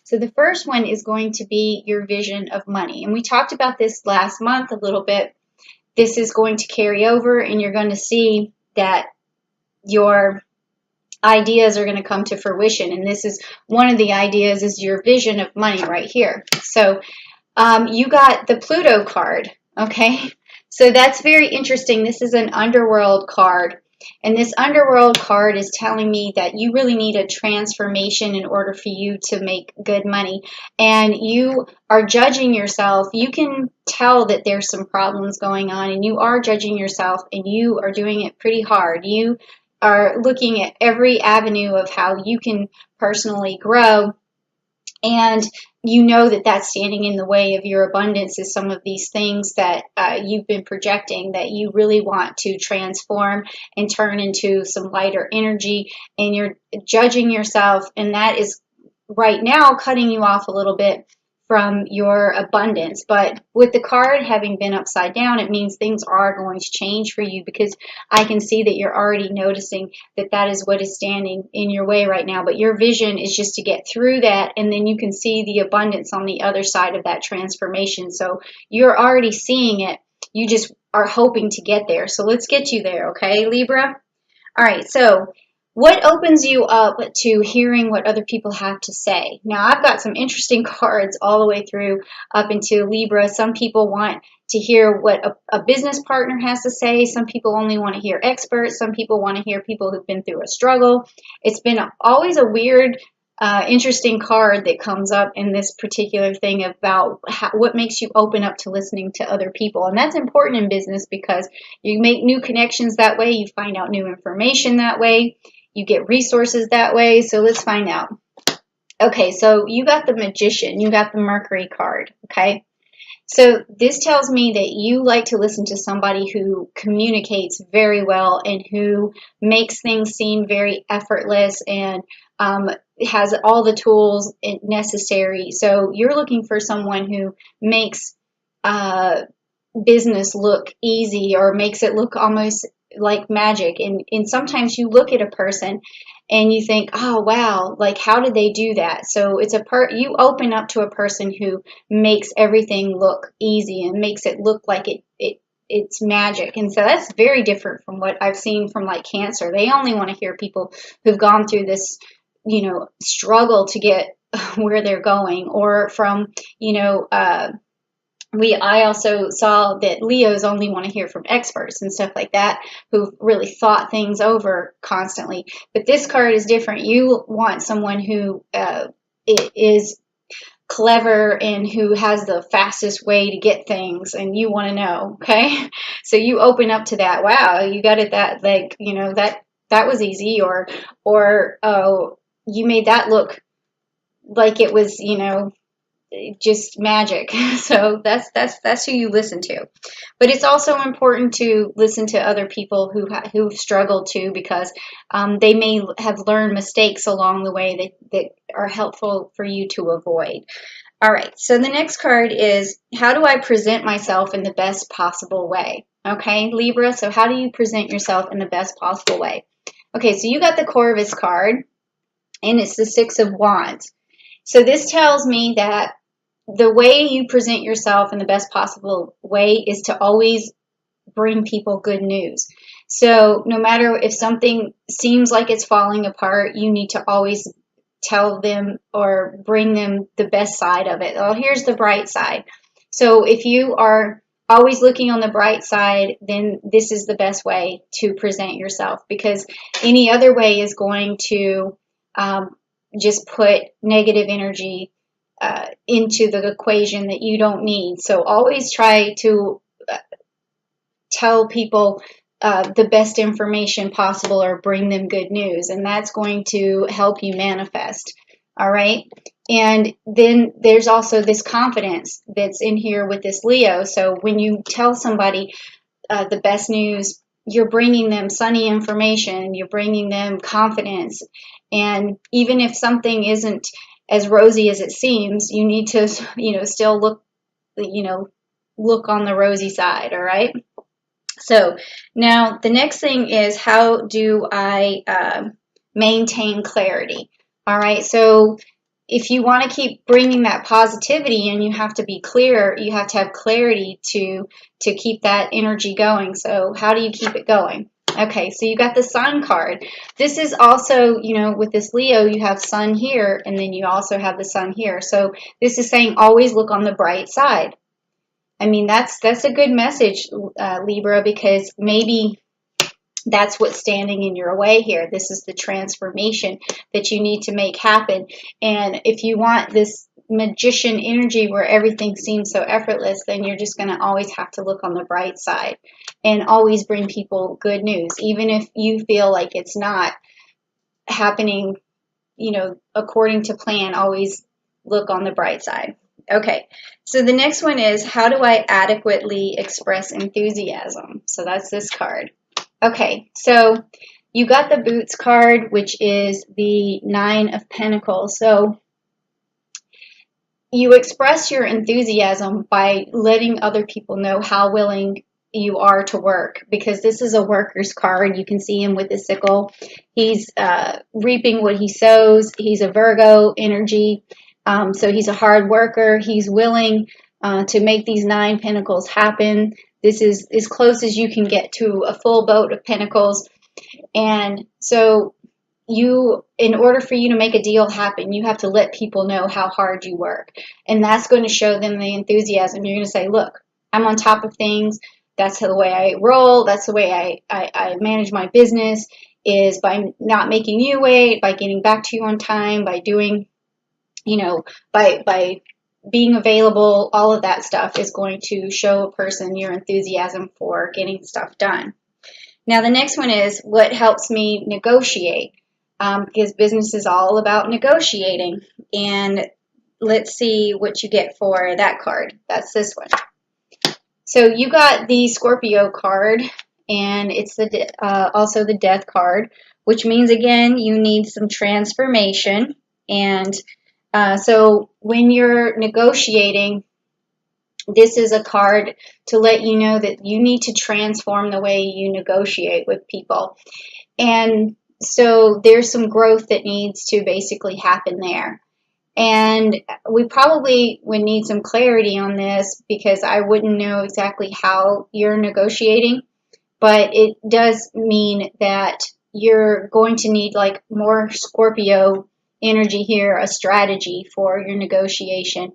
So the first one is going to be your vision of money. And we talked about this last month a little bit. This is going to carry over, and you're going to see that your ideas are going to come to fruition. And this is one of the ideas, is your vision of money right here. So you got the Pluto card, okay? So that's very interesting. This is an underworld card. And this underworld card is telling me that you really need a transformation in order for you to make good money. And you are judging yourself. You can tell that there's some problems going on, and you are judging yourself, and you are doing it pretty hard. You are looking at every avenue of how you can personally grow, and you know that that's standing in the way of your abundance, is some of these things that you've been projecting that you really want to transform and turn into some lighter energy, and you're judging yourself, and that is right now cutting you off a little bit from your abundance. But with the card having been upside down, it means things are going to change for you, because I can see that you're already noticing that that is what is standing in your way right now. But your vision is just to get through that, and then you can see the abundance on the other side of that transformation. So you're already seeing it. You just are hoping to get there. So let's get you there, okay, Libra? All right, so what opens you up to hearing what other people have to say? Now, I've got some interesting cards all the way through up into Libra. Some people want to hear what a business partner has to say. Some people only want to hear experts. Some people want to hear people who've been through a struggle. It's been always a weird, interesting card that comes up in this particular thing about what makes you open up to listening to other people. And that's important in business, because you make new connections that way. You find out new information that way. You get resources that way. So let's find out. Okay, so you got the Magician. You got the Mercury card, okay? So this tells me that you like to listen to somebody who communicates very well and who makes things seem very effortless, and has all the tools necessary. So you're looking for someone who makes business look easy, or makes it look almost like magic. And sometimes you look at a person and you think, oh wow, like how did they do that? So it's you open up to a person who makes everything look easy and makes it look like it's magic. And so that's very different from what I've seen from like Cancer. They only want to hear people who've gone through this, struggle to get where they're going. Or from, I also saw that Leos only want to hear from experts and stuff like that, who've really thought things over constantly. But this card is different. You want someone who is clever and who has the fastest way to get things, and you want to know, okay? So you open up to that. Wow, you got it. That, like, that was easy, or oh, you made that look like it was, just magic. So that's who you listen to. But it's also important to listen to other people who've struggled too, because they may have learned mistakes along the way that are helpful for you to avoid. All right, so the next card is, how do I present myself in the best possible way? Okay, Libra, so how do you present yourself in the best possible way? Okay, so you got the Corvus card, and it's the Six of Wands. So this tells me that the way you present yourself in the best possible way is to always bring people good news. So no matter if something seems like it's falling apart, you need to always tell them or bring them the best side of it. Oh, here's the bright side. So if you are always looking on the bright side, then this is the best way to present yourself, because any other way is going to just put negative energy into the equation that you don't need. So always try to tell people the best information possible, or bring them good news, and that's going to help you manifest. All right. And then there's also this confidence that's in here with this Leo. So when you tell somebody the best news, you're bringing them sunny information, you're bringing them confidence. And even if something isn't as rosy as it seems, you need to, still look on the rosy side. All right. So now the next thing is, how do I maintain clarity? All right. So if you want to keep bringing that positivity in, you have to be clear. You have to have clarity to keep that energy going. So how do you keep it going? Okay, so you got the Sun card. This is also, you know, with this Leo, you have Sun here, and then you also have the Sun here. So this is saying always look on the bright side. I mean, that's a good message, Libra, because maybe that's what's standing in your way here. This is the transformation that you need to make happen. And if you want this magician energy where everything seems so effortless, then you're just going to always have to look on the bright side and always bring people good news. Even if you feel like it's not happening, you know, according to plan, always look on the bright side. Okay, so the next one is, how do I adequately express enthusiasm? So that's this card. Okay, so you got the Boots card, which is the Nine of Pentacles. So you express your enthusiasm by letting other people know how willing you are to work, because this is a worker's card. You can see him with his sickle. He's reaping what he sows. He's a Virgo energy, so he's a hard worker. He's willing to make these 9 pentacles happen. This is as close as you can get to a full boat of pentacles. And so in order for you to make a deal happen, you have to let people know how hard you work. And that's going to show them the enthusiasm. You're going to say, look, I'm on top of things. That's the way I roll. That's the way I manage my business, is by not making you wait, by getting back to you on time, by doing, you know, by being available. All of that stuff is going to show a person your enthusiasm for getting stuff done. Now, the next one is, what helps me negotiate? Because business is all about negotiating. And let's see what you get for that card. That's this one. So you got the Scorpio card, and it's also the Death card, which means, again, you need some transformation. And so when you're negotiating, this is a card to let you know that you need to transform the way you negotiate with people. And so there's some growth that needs to basically happen there. And we probably would need some clarity on this, because I wouldn't know exactly how you're negotiating. But it does mean that you're going to need like more Scorpio energy here, a strategy for your negotiation.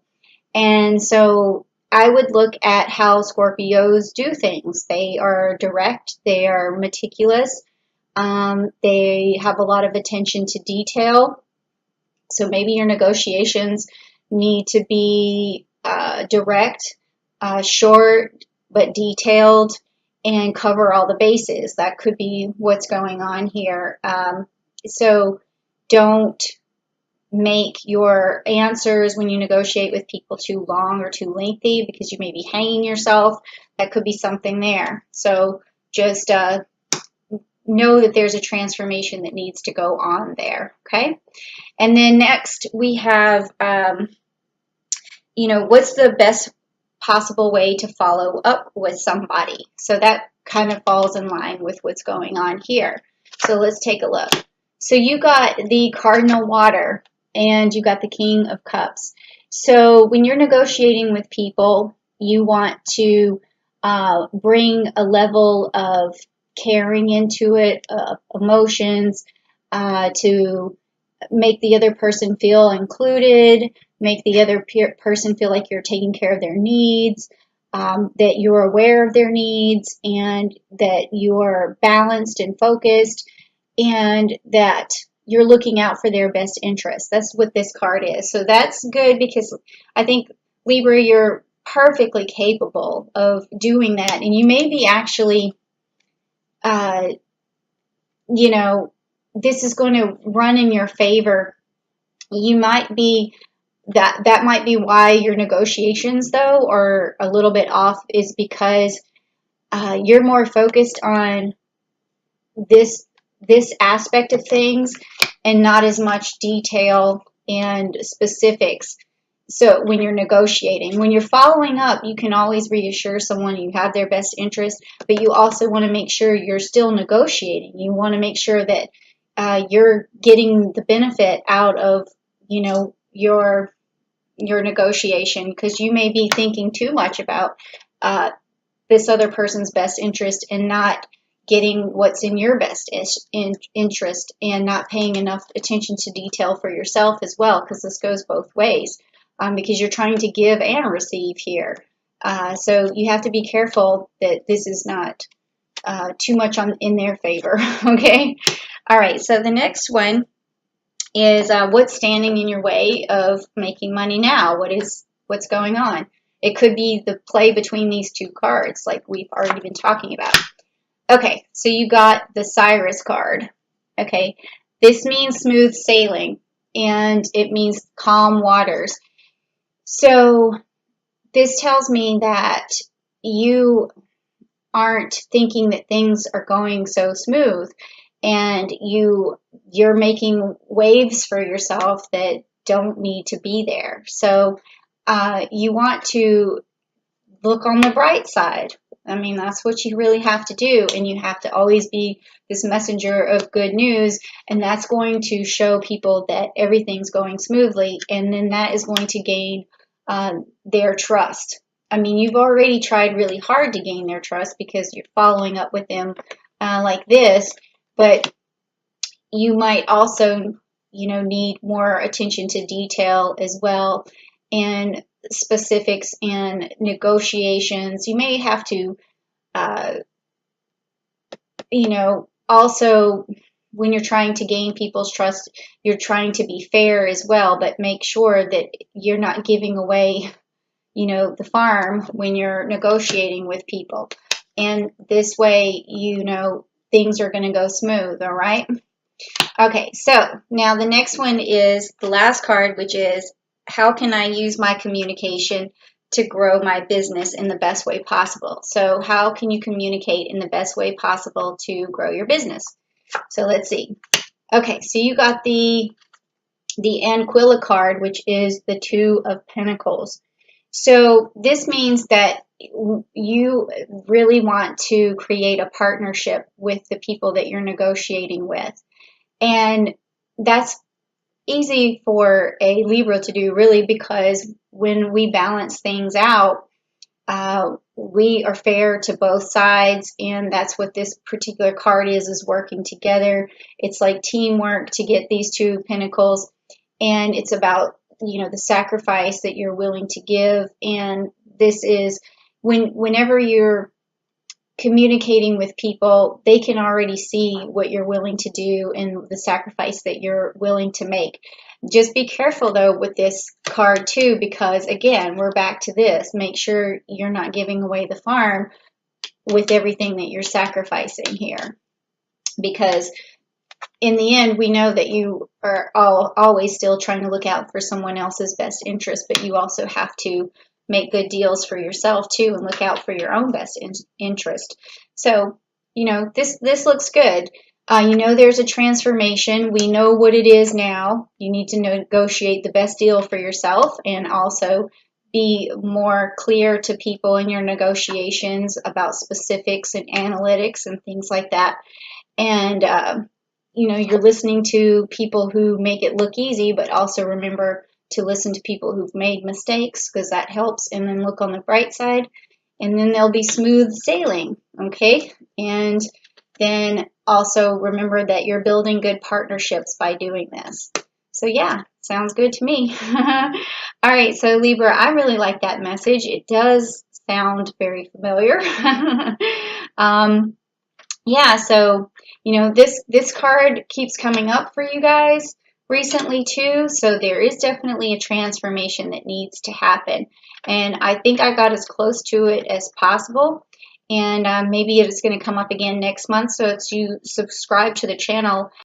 And so I would look at how Scorpios do things. They are direct, they are meticulous, they have a lot of attention to detail. So maybe your negotiations need to be direct, short, but detailed, and cover all the bases. That could be what's going on here. So don't make your answers when you negotiate with people too long or too lengthy, because you may be hanging yourself. That could be something there. So just know that there's a transformation that needs to go on there, okay? And then next we have, what's the best possible way to follow up with somebody? So that kind of falls in line with what's going on here. So let's take a look. So you got the Cardinal Water, and you got the King of Cups. So when you're negotiating with people, you want to bring a level of caring into it, emotions, to make the other person feel included, make the other person feel like you're taking care of their needs, that you're aware of their needs, and that you're balanced and focused, and that you're looking out for their best interests. That's what this card is. So that's good, because I think, Libra, you're perfectly capable of doing that. And you may be actually, this is going to run in your favor. You might be, that might be why your negotiations, though, are a little bit off, is because you're more focused on this aspect of things and not as much detail and specifics. So when you're negotiating, when you're following up, you can always reassure someone you have their best interest, but you also want to make sure you're still negotiating. You want to make sure that you're getting the benefit out of, your negotiation, because you may be thinking too much about this other person's best interest and not getting what's in your best interest, and not paying enough attention to detail for yourself as well, because this goes both ways, because you're trying to give and receive here. So you have to be careful that this is not too much in their favor. Okay. All right. So the next one is what's standing in your way of making money now? What's going on? It could be the play between these two cards, like we've already been talking about. Okay, so you got the Cyrus card. Okay, this means smooth sailing, and it means calm waters. So this tells me that you aren't thinking that things are going so smooth, and you're making waves for yourself that don't need to be there. So you want to look on the bright side. I mean, that's what you really have to do, and you have to always be this messenger of good news, and that's going to show people that everything's going smoothly, and then that is going to gain their trust. I mean, you've already tried really hard to gain their trust because you're following up with them like this, but you might also, need more attention to detail as well, and specifics and negotiations. You may have to, also when you're trying to gain people's trust, you're trying to be fair as well, but make sure that you're not giving away, the farm when you're negotiating with people. And this way, things are going to go smooth, all right? Okay, so now the next one is the last card, which is how can I use my communication to grow my business in the best way possible? So how can you communicate in the best way possible to grow your business? So let's see. Okay, so you got the Anquilla card, which is the Two of Pentacles. So this means that you really want to create a partnership with the people that you're negotiating with. And that's easy for a Libra to do, really, because when we balance things out, we are fair to both sides, and that's what this particular card is working together. It's like teamwork to get these two pentacles, and it's about, the sacrifice that you're willing to give. And this is whenever you're communicating with people, they can already see what you're willing to do and the sacrifice that you're willing to make. Just be careful though with this card too, because again, we're back to this. Make sure you're not giving away the farm with everything that you're sacrificing here, because in the end, we know that you are always still trying to look out for someone else's best interest, but you also have to make good deals for yourself too, and look out for your own best interest. So, this looks good. There's a transformation. We know what it is now. You need to negotiate the best deal for yourself, and also be more clear to people in your negotiations about specifics and analytics and things like that. And, you're listening to people who make it look easy, but also remember to listen to people who've made mistakes, because that helps, and then look on the bright side, and then there'll be smooth sailing, okay? And then also remember that you're building good partnerships by doing this. So yeah, sounds good to me. All right, so Libra, I really like that message. It does sound very familiar. Yeah, so this card keeps coming up for you guys recently too, so there is definitely a transformation that needs to happen, and I think I got as close to it as possible, and maybe it's going to come up again next month. So if you subscribe to the channel,